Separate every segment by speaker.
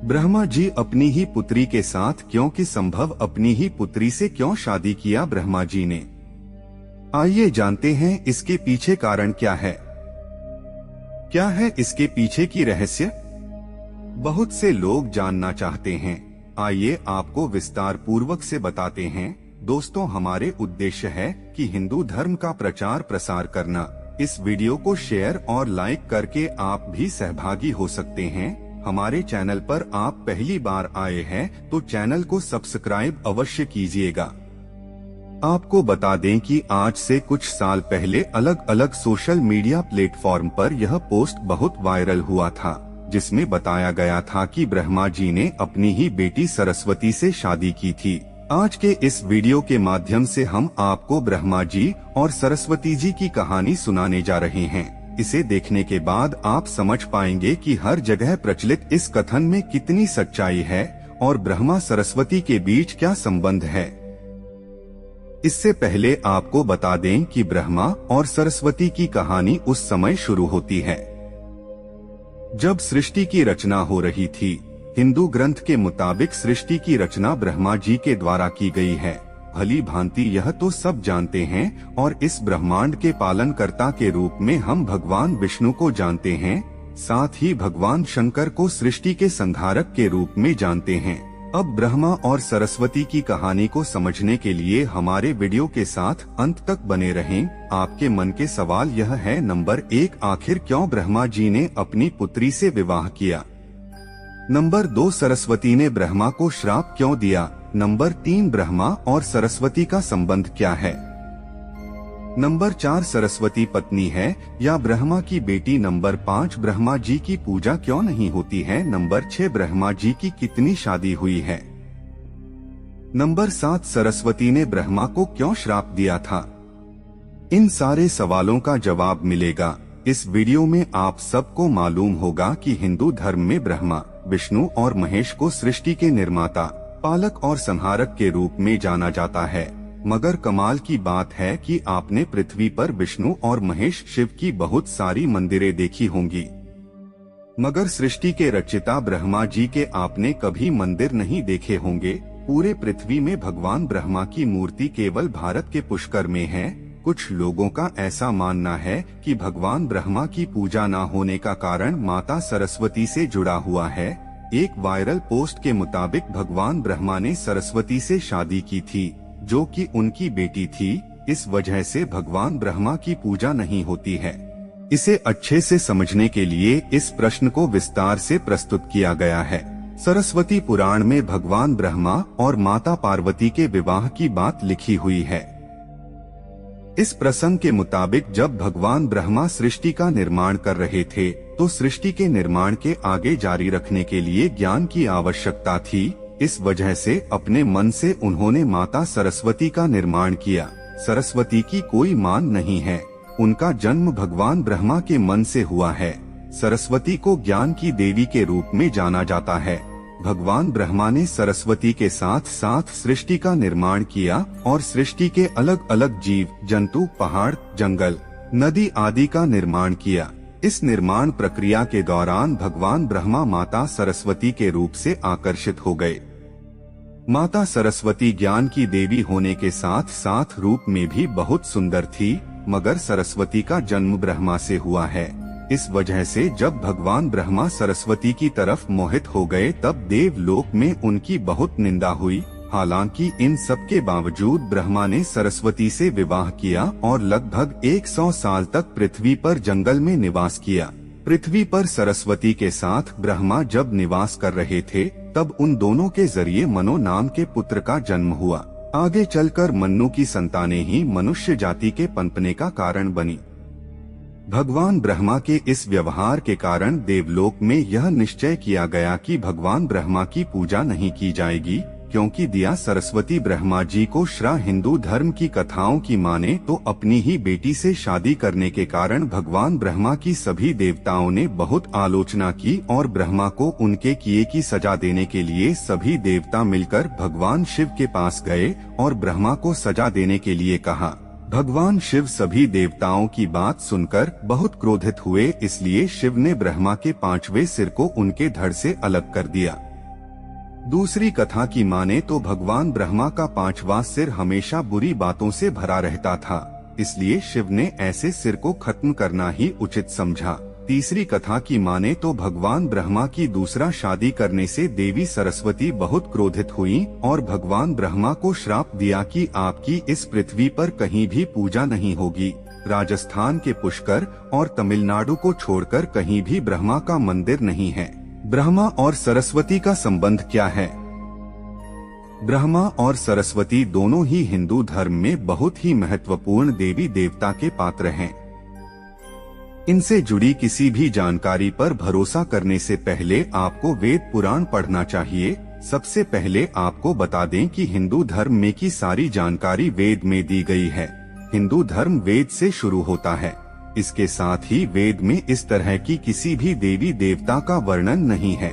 Speaker 1: ब्रह्मा जी अपनी ही पुत्री के साथ क्योंकि संभव अपनी ही पुत्री से क्यों शादी किया ब्रह्मा जी ने? आइए जानते हैं इसके पीछे कारण क्या है। क्या है इसके पीछे की रहस्य? बहुत से लोग जानना चाहते हैं। आइए आपको विस्तार पूर्वक से बताते हैं। दोस्तों, हमारे उद्देश्य है कि हिंदू धर्म का प्रचार प्रसार करना। इस वीडियो को शेयर और लाइक करके आप भी सहभागी हो सकते हैं। हमारे चैनल पर आप पहली बार आए हैं तो चैनल को सब्सक्राइब अवश्य कीजिएगा। आपको बता दें कि आज से कुछ साल पहले अलग अलग सोशल मीडिया प्लेटफॉर्म पर यह पोस्ट बहुत वायरल हुआ था, जिसमें बताया गया था कि ब्रह्मा जी ने अपनी ही बेटी सरस्वती से शादी की थी। आज के इस वीडियो के माध्यम से हम आपको ब्रह्मा जी और सरस्वती जी की कहानी सुनाने जा रहे हैं। इसे देखने के बाद आप समझ पाएंगे कि हर जगह प्रचलित इस कथन में कितनी सच्चाई है और ब्रह्मा सरस्वती के बीच क्या संबंध है। इससे पहले आपको बता दें कि ब्रह्मा और सरस्वती की कहानी उस समय शुरू होती है जब सृष्टि की रचना हो रही थी। हिंदू ग्रंथ के मुताबिक सृष्टि की रचना ब्रह्मा जी के द्वारा की गई है। भली भांति यह तो सब जानते हैं और इस ब्रह्मांड के पालनकर्ता के रूप में हम भगवान विष्णु को जानते हैं, साथ ही भगवान शंकर को सृष्टि के संहारक के रूप में जानते हैं। अब ब्रह्मा और सरस्वती की कहानी को समझने के लिए हमारे वीडियो के साथ अंत तक बने रहें। आपके मन के सवाल यह है, नंबर 1, आखिर क्यों ब्रह्मा जी ने अपनी पुत्री से विवाह किया? नंबर 2, सरस्वती ने ब्रह्मा को श्राप क्यों दिया? नंबर 3, ब्रह्मा और सरस्वती का संबंध क्या है? नंबर 4, सरस्वती पत्नी है या ब्रह्मा की बेटी? नंबर 5, ब्रह्मा जी की पूजा क्यों नहीं होती है? नंबर 6, ब्रह्मा जी की कितनी शादी हुई है? नंबर 7, सरस्वती ने ब्रह्मा को क्यों श्राप दिया था? इन सारे सवालों का जवाब मिलेगा इस वीडियो में। आप सबको मालूम होगा कि हिंदू धर्म में ब्रह्मा, विष्णु और महेश को सृष्टि के निर्माता, पालक और संहारक के रूप में जाना जाता है। मगर कमाल की बात है कि आपने पृथ्वी पर विष्णु और महेश शिव की बहुत सारी मंदिरें देखी होंगी, मगर सृष्टि के रचयिता ब्रह्मा जी के आपने कभी मंदिर नहीं देखे होंगे। पूरे पृथ्वी में भगवान ब्रह्मा की मूर्ति केवल भारत के पुष्कर में है। कुछ लोगों का ऐसा मानना है कि भगवान ब्रह्मा की पूजा न होने का कारण माता सरस्वती से जुड़ा हुआ है। एक वायरल पोस्ट के मुताबिक भगवान ब्रह्मा ने सरस्वती से शादी की थी, जो कि उनकी बेटी थी। इस वजह से भगवान ब्रह्मा की पूजा नहीं होती है। इसे अच्छे से समझने के लिए इस प्रश्न को विस्तार से प्रस्तुत किया गया है। सरस्वती पुराण में भगवान ब्रह्मा और माता पार्वती के विवाह की बात लिखी हुई है। इस प्रसंग के मुताबिक जब भगवान ब्रह्मा सृष्टि का निर्माण कर रहे थे तो सृष्टि के निर्माण के आगे जारी रखने के लिए ज्ञान की आवश्यकता थी। इस वजह से अपने मन से उन्होंने माता सरस्वती का निर्माण किया। सरस्वती की कोई मान नहीं है, उनका जन्म भगवान ब्रह्मा के मन से हुआ है। सरस्वती को ज्ञान की देवी के रूप में जाना जाता है। भगवान ब्रह्मा ने सरस्वती के साथ साथ सृष्टि का निर्माण किया और सृष्टि के अलग अलग जीव, जंतु, पहाड़, जंगल, नदी आदि का निर्माण किया। इस निर्माण प्रक्रिया के दौरान भगवान ब्रह्मा माता सरस्वती के रूप से आकर्षित हो गए। माता सरस्वती ज्ञान की देवी होने के साथ साथ रूप में भी बहुत सुंदर थी, मगर सरस्वती का जन्म ब्रह्मा से हुआ है। इस वजह से जब भगवान ब्रह्मा सरस्वती की तरफ मोहित हो गए तब देवलोक में उनकी बहुत निंदा हुई। हालांकि इन सब के बावजूद ब्रह्मा ने सरस्वती से विवाह किया और लगभग 100 साल तक पृथ्वी पर जंगल में निवास किया। पृथ्वी पर सरस्वती के साथ ब्रह्मा जब निवास कर रहे थे तब उन दोनों के जरिए मनु नाम के पुत्र का जन्म हुआ। आगे चलकर मनु की संतानें ही मनुष्य जाति के पनपने का कारण बनी। भगवान ब्रह्मा के इस व्यवहार के कारण देवलोक में यह निश्चय किया गया कि भगवान ब्रह्मा की पूजा नहीं की जाएगी, क्योंकि दिया सरस्वती ब्रह्मा जी को श्रा हिंदू धर्म की कथाओं की माने तो अपनी ही बेटी से शादी करने के कारण भगवान ब्रह्मा की सभी देवताओं ने बहुत आलोचना की और ब्रह्मा को उनके किए की सजा देने के लिए सभी देवता मिलकर भगवान शिव के पास गए और ब्रह्मा को सजा देने के लिए कहा। भगवान शिव सभी देवताओं की बात सुनकर बहुत क्रोधित हुए, इसलिए शिव ने ब्रह्मा के 5वें सिर को उनके धड़ से अलग कर दिया। दूसरी कथा की माने तो भगवान ब्रह्मा का 5वां सिर हमेशा बुरी बातों से भरा रहता था, इसलिए शिव ने ऐसे सिर को खत्म करना ही उचित समझा। तीसरी कथा की माने तो भगवान ब्रह्मा की दूसरा शादी करने से देवी सरस्वती बहुत क्रोधित हुई और भगवान ब्रह्मा को श्राप दिया कि आपकी इस पृथ्वी पर कहीं भी पूजा नहीं होगी। राजस्थान के पुष्कर और तमिलनाडु को छोड़कर कहीं भी ब्रह्मा का मंदिर नहीं है। ब्रह्मा और सरस्वती का संबंध क्या है? ब्रह्मा और सरस्वती दोनों ही हिंदू धर्म में बहुत ही महत्वपूर्ण देवी देवता के पात्र हैं। इनसे जुड़ी किसी भी जानकारी पर भरोसा करने से पहले आपको वेद पुराण पढ़ना चाहिए। सबसे पहले आपको बता दें कि हिंदू धर्म में की सारी जानकारी वेद में दी गई है। हिंदू धर्म वेद से शुरू होता है। इसके साथ ही वेद में इस तरह की किसी भी देवी देवता का वर्णन नहीं है।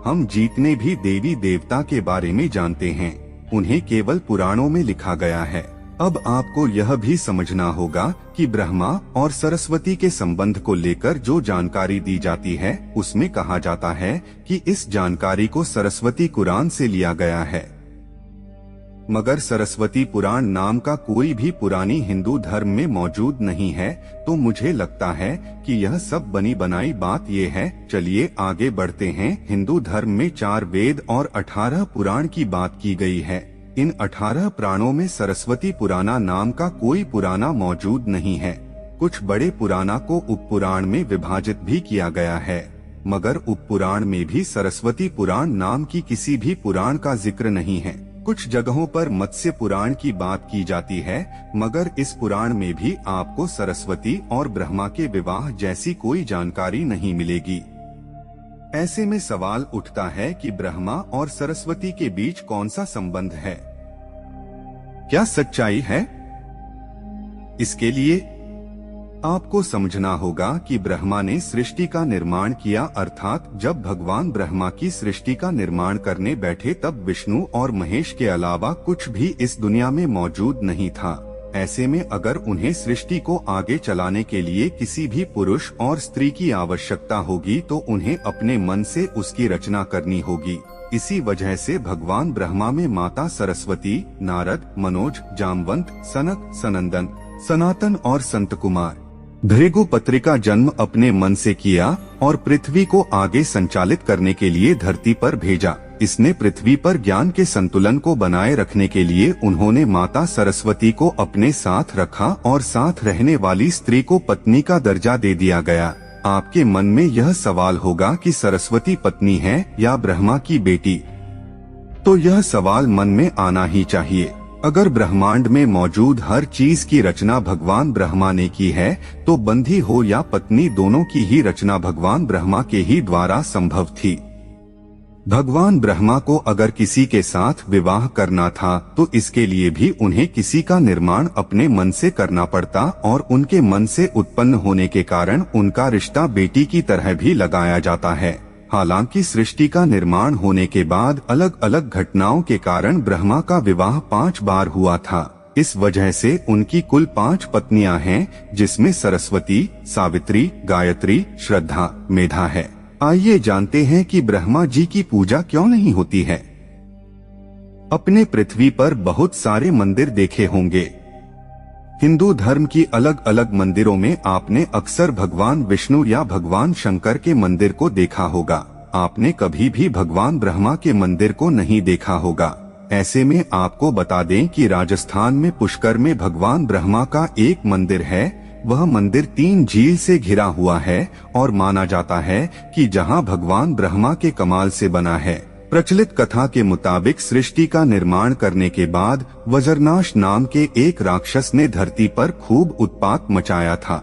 Speaker 1: हम जितने भी देवी देवता के बारे में जानते हैं उन्हें केवल पुराणों में लिखा गया है। अब आपको यह भी समझना होगा कि ब्रह्मा और सरस्वती के संबंध को लेकर जो जानकारी दी जाती है उसमें कहा जाता है कि इस जानकारी को सरस्वती कुरान से लिया गया है। मगर सरस्वती पुराण नाम का कोई भी पुरानी हिंदू धर्म में मौजूद नहीं है, तो मुझे लगता है कि यह सब बनी बनाई बात ये है। चलिए आगे बढ़ते हैं। हिंदू धर्म में 4 वेद और 18 पुराण की बात की गई है। इन 18 पुराणों में सरस्वती पुराना नाम का कोई पुराना मौजूद नहीं है। कुछ बड़े पुराणों को उपपुराण में विभाजित भी किया गया है, मगर उपपुराण में भी सरस्वती पुराण नाम की किसी भी पुराण का जिक्र नहीं है। कुछ जगहों पर मत्स्य पुराण की बात की जाती है, मगर इस पुराण में भी आपको सरस्वती और ब्रह्मा के विवाह जैसी कोई जानकारी नहीं मिलेगी। ऐसे में सवाल उठता है कि ब्रह्मा और सरस्वती के बीच कौन सा संबंध है? क्या सच्चाई है? इसके लिए आपको समझना होगा कि ब्रह्मा ने सृष्टि का निर्माण किया, अर्थात जब भगवान ब्रह्मा की सृष्टि का निर्माण करने बैठे तब विष्णु और महेश के अलावा कुछ भी इस दुनिया में मौजूद नहीं था। ऐसे में अगर उन्हें सृष्टि को आगे चलाने के लिए किसी भी पुरुष और स्त्री की आवश्यकता होगी तो उन्हें अपने मन से उसकी रचना करनी होगी। इसी वजह से भगवान ब्रह्मा में माता सरस्वती, नारद, मनोज, जामवंत, सनक, सनंदन, सनातन और संत कुमार भृगुपत्रि का जन्म अपने मन से किया और पृथ्वी को आगे संचालित करने के लिए धरती पर भेजा। इसने पृथ्वी पर ज्ञान के संतुलन को बनाए रखने के लिए उन्होंने माता सरस्वती को अपने साथ रखा और साथ रहने वाली स्त्री को पत्नी का दर्जा दे दिया गया। आपके मन में यह सवाल होगा कि सरस्वती पत्नी है या ब्रह्मा की बेटी? तो यह सवाल मन में आना ही चाहिए। अगर ब्रह्मांड में मौजूद हर चीज की रचना भगवान ब्रह्मा ने की है, तो बंधी हो या पत्नी दोनों की ही रचना भगवान ब्रह्मा के ही द्वारा संभव थी। भगवान ब्रह्मा को अगर किसी के साथ विवाह करना था तो इसके लिए भी उन्हें किसी का निर्माण अपने मन से करना पड़ता और उनके मन से उत्पन्न होने के कारण उनका रिश्ता बेटी की तरह भी लगाया जाता है। हालांकि सृष्टि का निर्माण होने के बाद अलग अलग घटनाओं के कारण ब्रह्मा का विवाह 5 बार हुआ था। इस वजह से उनकी कुल 5 पत्नियां हैं, जिसमें सरस्वती, सावित्री, गायत्री, श्रद्धा, मेधा है। आइए जानते हैं कि ब्रह्मा जी की पूजा क्यों नहीं होती है। अपने पृथ्वी पर बहुत सारे मंदिर देखे होंगे। हिंदू धर्म की अलग अलग मंदिरों में आपने अक्सर भगवान विष्णु या भगवान शंकर के मंदिर को देखा होगा। आपने कभी भी भगवान ब्रह्मा के मंदिर को नहीं देखा होगा। ऐसे में आपको बता दें कि राजस्थान में पुष्कर में भगवान ब्रह्मा का एक मंदिर है। वह मंदिर 3 झील से घिरा हुआ है और माना जाता है कि जहां भगवान ब्रह्मा के कमाल से बना है। प्रचलित कथा के मुताबिक सृष्टि का निर्माण करने के बाद वज्रनाश नाम के एक राक्षस ने धरती पर खूब उत्पात मचाया था।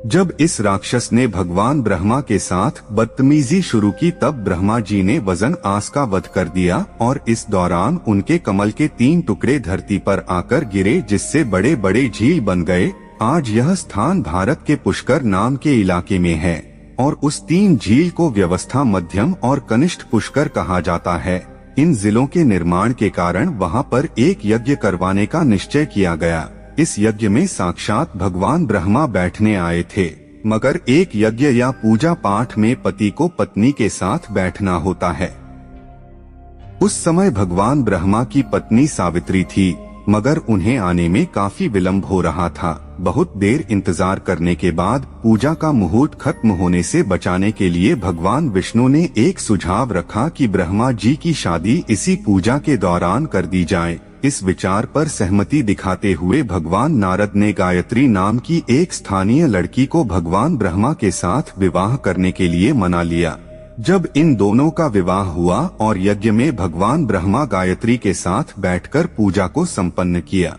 Speaker 1: जब इस राक्षस ने भगवान ब्रह्मा के साथ बदतमीजी शुरू की तब ब्रह्मा जी ने वज्रनाश का वध कर दिया और इस दौरान उनके कमल के 3 टुकड़े धरती पर आकर गिरे, जिससे बड़े बड़े झील बन गए। आज यह स्थान भारत के पुष्कर नाम के इलाके में है और उस 3 झील को व्यवस्था मध्यम और कनिष्ठ पुष्कर कहा जाता है। इन जिलों के निर्माण के कारण वहां पर एक यज्ञ करवाने का निश्चय किया गया। इस यज्ञ में साक्षात भगवान ब्रह्मा बैठने आए थे, मगर एक यज्ञ या पूजा पाठ में पति को पत्नी के साथ बैठना होता है। उस समय भगवान ब्रह्मा की पत्नी सावित्री थी, मगर उन्हें आने में काफी विलंब हो रहा था। बहुत देर इंतजार करने के बाद पूजा का मुहूर्त खत्म होने से बचाने के लिए भगवान विष्णु ने एक सुझाव रखा कि ब्रह्मा जी की शादी इसी पूजा के दौरान कर दी जाए। इस विचार पर सहमति दिखाते हुए भगवान नारद ने गायत्री नाम की एक स्थानीय लड़की को भगवान ब्रह्मा के साथ विवाह करने के लिए मना लिया। जब इन दोनों का विवाह हुआ और यज्ञ में भगवान ब्रह्मा गायत्री के साथ बैठकर पूजा को संपन्न किया,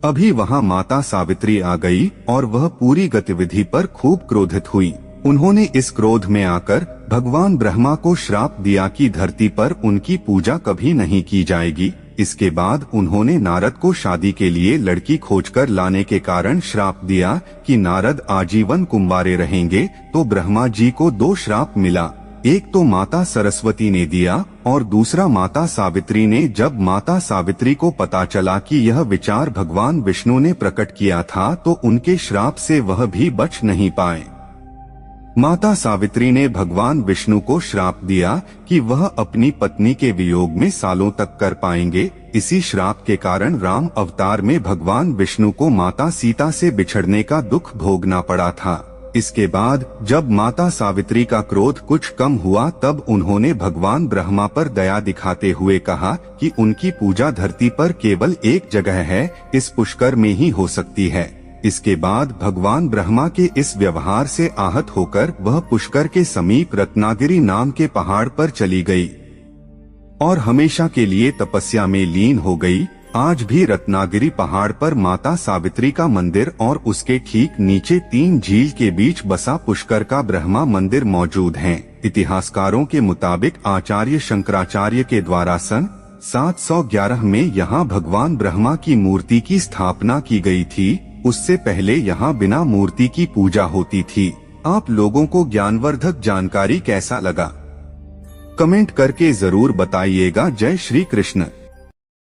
Speaker 1: अभी वहां माता सावित्री आ गई और वह पूरी गतिविधि पर खूब क्रोधित हुई। उन्होंने इस क्रोध में आकर भगवान ब्रह्मा को श्राप दिया कि धरती पर उनकी पूजा कभी नहीं की जाएगी। इसके बाद उन्होंने नारद को शादी के लिए लड़की खोजकर लाने के कारण श्राप दिया कि नारद आजीवन कुंवारे रहेंगे। तो ब्रह्मा जी को 2 श्राप मिला, एक तो माता सरस्वती ने दिया और दूसरा माता सावित्री ने। जब माता सावित्री को पता चला कि यह विचार भगवान विष्णु ने प्रकट किया था तो उनके श्राप से वह भी बच नहीं पाए। माता सावित्री ने भगवान विष्णु को श्राप दिया कि वह अपनी पत्नी के वियोग में सालों तक कर पाएंगे। इसी श्राप के कारण राम अवतार में भगवान विष्णु को माता सीता से बिछड़ने का दुख भोगना पड़ा था। इसके बाद जब माता सावित्री का क्रोध कुछ कम हुआ तब उन्होंने भगवान ब्रह्मा पर दया दिखाते हुए कहा कि उनकी पूजा धरती पर केवल एक जगह है, इस पुष्कर में ही हो सकती है। इसके बाद भगवान ब्रह्मा के इस व्यवहार से आहत होकर वह पुष्कर के समीप रत्नागिरी नाम के पहाड़ पर चली गई और हमेशा के लिए तपस्या में लीन हो गई। आज भी रत्नागिरी पहाड़ पर माता सावित्री का मंदिर और उसके ठीक नीचे 3 झील के बीच बसा पुष्कर का ब्रह्मा मंदिर मौजूद हैं। इतिहासकारों के मुताबिक आचार्य शंकराचार्य के द्वारा सन 711 में यहाँ भगवान ब्रह्मा की मूर्ति की स्थापना की गई थी। उससे पहले यहाँ बिना मूर्ति की पूजा होती थी। आप लोगों को ज्ञानवर्धक जानकारी कैसा लगा? कमेंट करके जरूर बताइएगा। जय श्री कृष्ण।